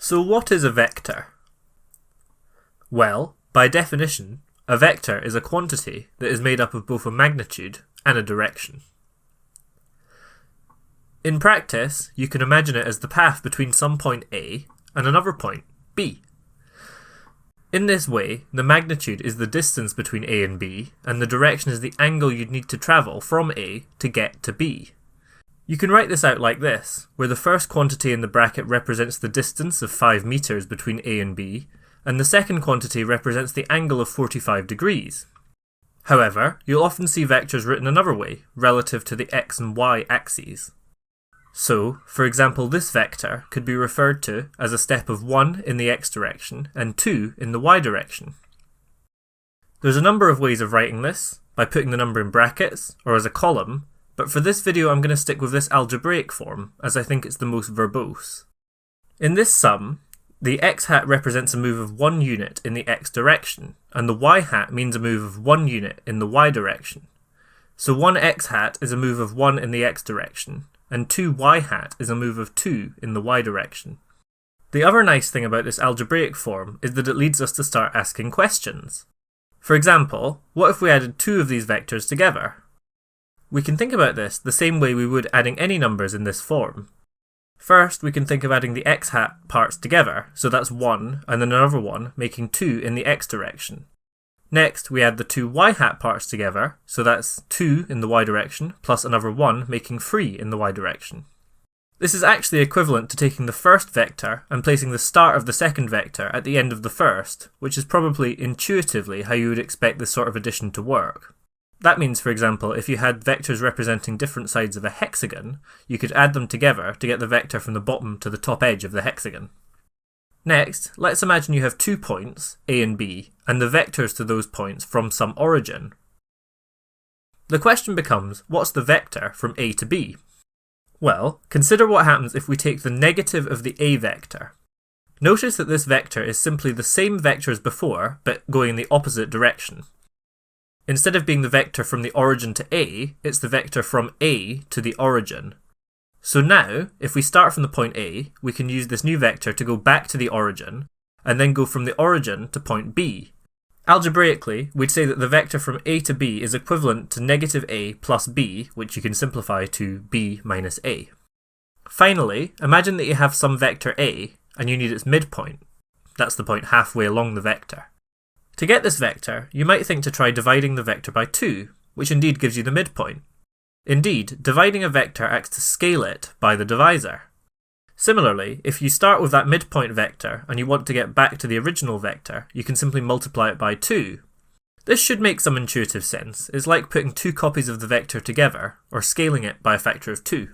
So what is a vector? Well, by definition, a vector is a quantity that is made up of both a magnitude and a direction. In practice, you can imagine it as the path between some point A and another point, B. In this way, the magnitude is the distance between A and B, and the direction is the angle you'd need to travel from A to get to B. You can write this out like this, where the first quantity in the bracket represents the distance of 5 meters between A and B, and the second quantity represents the angle of 45 degrees. However, you'll often see vectors written another way, relative to the x and y axes. So, for example, this vector could be referred to as a step of 1 in the x direction and 2 in the y direction. There's a number of ways of writing this, by putting the number in brackets or as a column, but for this video I'm going to stick with this algebraic form, as I think it's the most verbose. In this sum, the x hat represents a move of 1 unit in the x direction, and the y hat means a move of 1 unit in the y direction. So 1 x hat is a move of 1 in the x direction, and 2 y hat is a move of 2 in the y direction. The other nice thing about this algebraic form is that it leads us to start asking questions. For example, what if we added 2 of these vectors together? We can think about this the same way we would adding any numbers in this form. First, we can think of adding the x hat parts together, so that's 1 and then another 1, making 2 in the x direction. Next, we add the 2 y hat parts together, so that's 2 in the y direction, plus another 1, making 3 in the y direction. This is actually equivalent to taking the first vector and placing the start of the second vector at the end of the first, which is probably intuitively how you would expect this sort of addition to work. That means, for example, if you had vectors representing different sides of a hexagon, you could add them together to get the vector from the bottom to the top edge of the hexagon. Next, let's imagine you have 2 points, A and B, and the vectors to those points from some origin. The question becomes, what's the vector from A to B? Well, consider what happens if we take the negative of the A vector. Notice that this vector is simply the same vector as before, but going in the opposite direction. Instead of being the vector from the origin to A, it's the vector from A to the origin. So now, if we start from the point A, we can use this new vector to go back to the origin, and then go from the origin to point B. Algebraically, we'd say that the vector from A to B is equivalent to negative A plus B, which you can simplify to B minus A. Finally, imagine that you have some vector A, and you need its midpoint. That's the point halfway along the vector. To get this vector, you might think to try dividing the vector by 2, which indeed gives you the midpoint. Indeed, dividing a vector acts to scale it by the divisor. Similarly, if you start with that midpoint vector and you want to get back to the original vector, you can simply multiply it by 2. This should make some intuitive sense. It's like putting 2 copies of the vector together, or scaling it by a factor of 2.